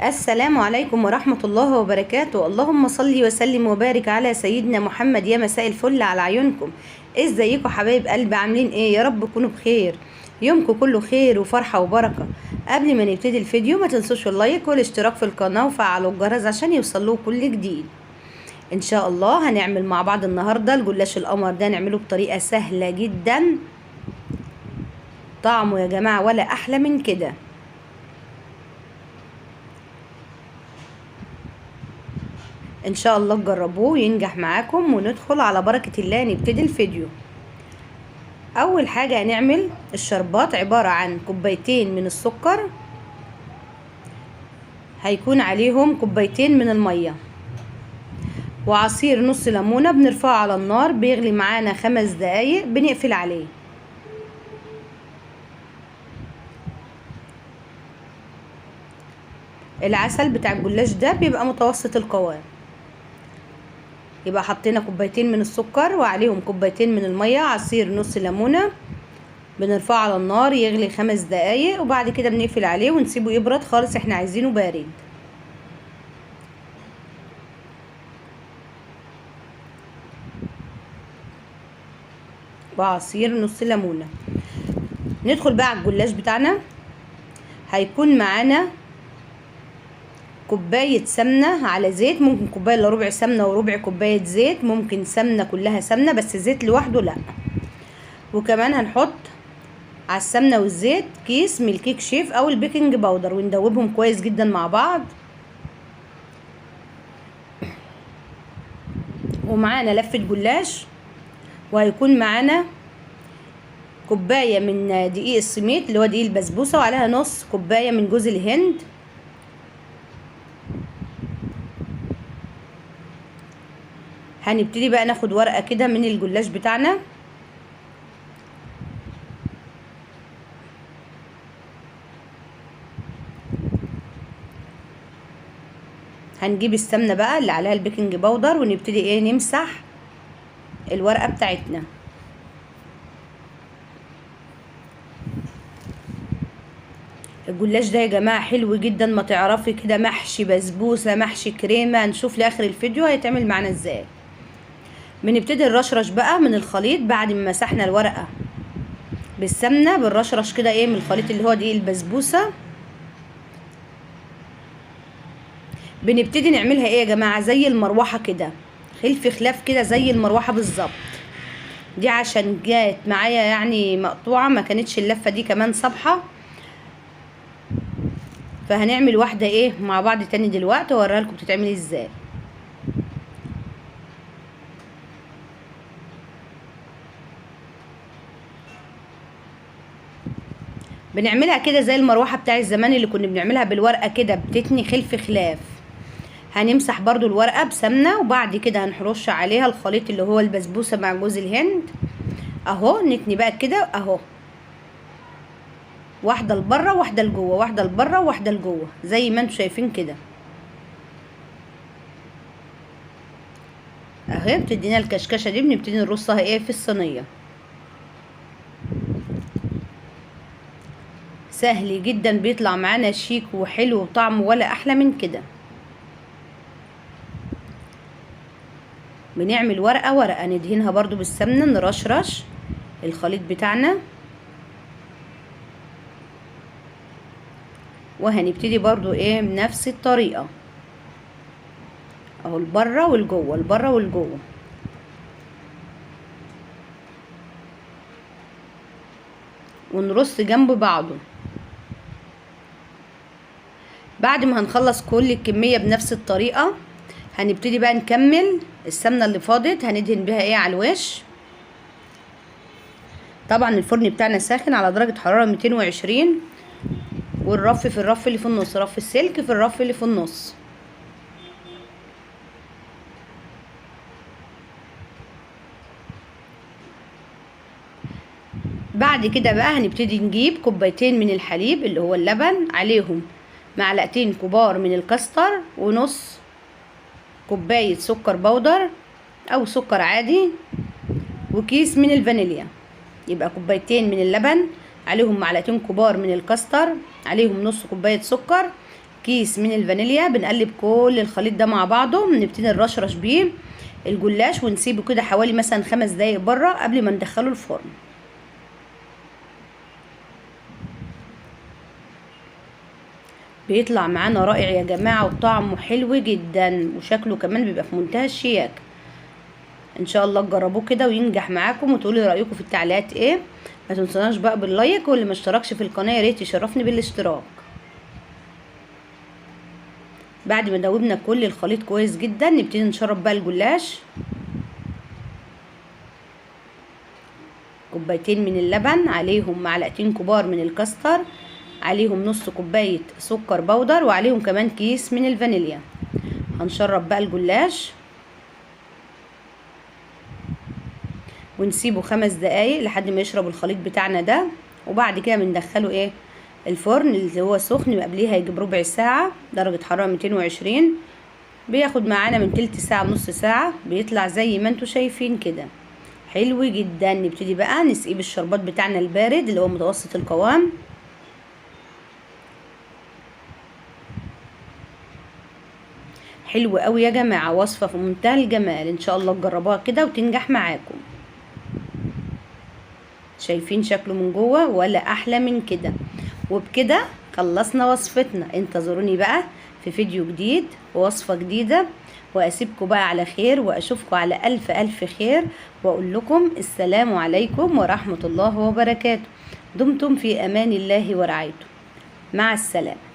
السلام عليكم ورحمة الله وبركاته. اللهم صل وسلم وبارك على سيدنا محمد. يا مساء الفل على عيونكم. ازيكم حبايب قلبي؟ عاملين ايه؟ يا رب تكونوا بخير، يومكم كله خير وفرحة وبركة. قبل ما نبتدي الفيديو ما تنسوش اللايك والاشتراك في القناة وفعلوا الجرس عشان يوصلوا كل جديد. ان شاء الله هنعمل مع بعض النهاردة الجلاش القمر ده، نعمله بطريقة سهلة جدا، طعمه يا جماعة ولا احلى من كده. ان شاء الله تجربوه وينجح معاكم، وندخل على بركة الله نبتدي الفيديو. اول حاجة هنعمل الشربات، عبارة عن كوبايتين من السكر، هيكون عليهم كوبايتين من المية، وعصير نص ليمونة بنرفعه على النار بيغلي معانا 5 دقايق بنقفل عليه. العسل بتاع الجلاش ده بيبقى متوسط القوام، يبقى حطينا كوبايتين من السكر وعليهم كوبايتين من المية، عصير نص ليمونة بنرفعه على النار يغلي 5 دقايق، وبعد كده بنقفل عليه ونسيبه يبرد خالص، احنا عايزينه بارد. وعصير نص ليمونة. ندخل بقى على الجلاش بتاعنا. هيكون معانا كوباية سمنة على زيت، ممكن كوباية الا ربع سمنة وربع كوباية زيت، ممكن سمنة كلها سمنة بس زيت لوحده لا. وكمان هنحط على السمنة والزيت كيس من الكيك شيف او البيكنج باودر، وندوبهم كويس جدا مع بعض. ومعانا لفة جلاش، وهيكون معانا كوباية من دقيق السميد اللي هو دقيق البسبوسة، وعليها نص كوباية من جوز الهند. هنبتدي بقى ناخد ورقة كده من الجلاش بتاعنا، هنجيب السمنة بقى اللي عليها البيكنج باودر ونبتدي نمسح الورقة بتاعتنا. الجلاش ده يا جماعة حلو جدا، ما تعرفي كده محشي بسبوسة محشي كريمة. هنشوف لاخر الفيديو هيتعمل معانا ازاي. بنبتدي نرشرش بقى من الخليط بعد ما مسحنا الورقة بالسمنة، بنرشرش كده من الخليط اللي هو دقيق البسبوسة. بنبتدي نعملها يا جماعة زي المروحة كده، خلف خلاف كده زي المروحة بالظبط. دي عشان جات معايا يعني مقطوعة، ما كانتش اللفة دي كمان صبحة، فهنعمل واحدة مع بعض تاني دلوقتي واوريها لكم بتتعمل ازاي. بنعملها كده زي المروحة بتاع الزمان اللي كنا بنعملها بالورقة كده، بتتني خلف خلاف. هنمسح برضو الورقة بسمنة، وبعد كده هنرش عليها الخليط اللي هو البسبوسة مع جوز الهند اهو. نتني بقى كده اهو، واحدة لبره واحدة لجوه، واحدة لبره واحدة لجوه زي ما انتوا شايفين كده اهي. بتدينا الكشكشة دي بنبتدي نرصها في الصينية. سهل جدا، بيطلع معانا شيك وحلو وطعمه ولا احلى من كده. بنعمل ورقة ورقة ندهنها برضو بالسمنة، نرشرش الخليط بتاعنا، وهنبتدي برضو بنفس الطريقة اهو، البره والجوه البره والجوه. ونرص جنب بعضه. بعد ما هنخلص كل الكمية بنفس الطريقة، هنبتدي بقى نكمل السمنة اللي فاضت، هندهن بيها على الوش. طبعا الفرن بتاعنا ساخن على درجة حرارة 220، والرف في الرف اللي في النص، رف السلك في الرف اللي في النص. بعد كده بقى هنبتدي نجيب كوبايتين من الحليب اللي هو اللبن، عليهم معلقتين كبار من الكاستر، ونص كوباية سكر بودر او سكر عادي، وكيس من الفانيليا. يبقى كوبايتين من اللبن، عليهم معلقتين كبار من الكاستر، عليهم نص كوباية سكر، كيس من الفانيليا. بنقلب كل الخليط ده مع بعضه، نبتدي نرشرش بيه الجلاش ونسيبه كده حوالي مثلا 5 دقايق بره قبل ما ندخله الفرن. بيطلع معانا رائع يا جماعة، وطعمه حلو جدا، وشكله كمان بيبقى في منتهى الشياكة. ان شاء الله تجربوه كده وينجح معاكم، وتقولي رأيكم في التعليقات ايه. ما تنسوناش بقى باللايك، واللي ما اشتركش في القناة يا ريت يشرفني بالاشتراك. بعد ما دوبنا كل الخليط كويس جدا، نبتدي نشرب بقى الجلاش. كوبايتين من اللبن، عليهم معلقتين كبار من الكاستر، عليهم نص كوباية سكر بودر، وعليهم كمان كيس من الفانيليا. هنشرب بقى الجلاش ونسيبه 5 دقايق لحد ما يشرب الخليط بتاعنا ده. وبعد كده بندخله الفرن اللي هو سخن، قبليها يجيب ربع ساعة درجة حرارة 220. بياخد معانا من تلت ساعة نص ساعة، بيطلع زي ما انتوا شايفين كده حلو جدا. نبتدي بقى نسقيه بالشربات بتاعنا البارد اللي هو متوسط القوام. حلو قوي يا جماعة، وصفة في منتهى الجمال. ان شاء الله تجربوها كده وتنجح معاكم. شايفين شكله من جوه ولا احلى من كده؟ وبكده خلصنا وصفتنا. انتظروني بقى في فيديو جديد ووصفة جديدة، واسيبكم بقى على خير، واشوفكم على الف الف خير، واقول لكم السلام عليكم ورحمة الله وبركاته. دمتم في امان الله ورعايته. مع السلامة.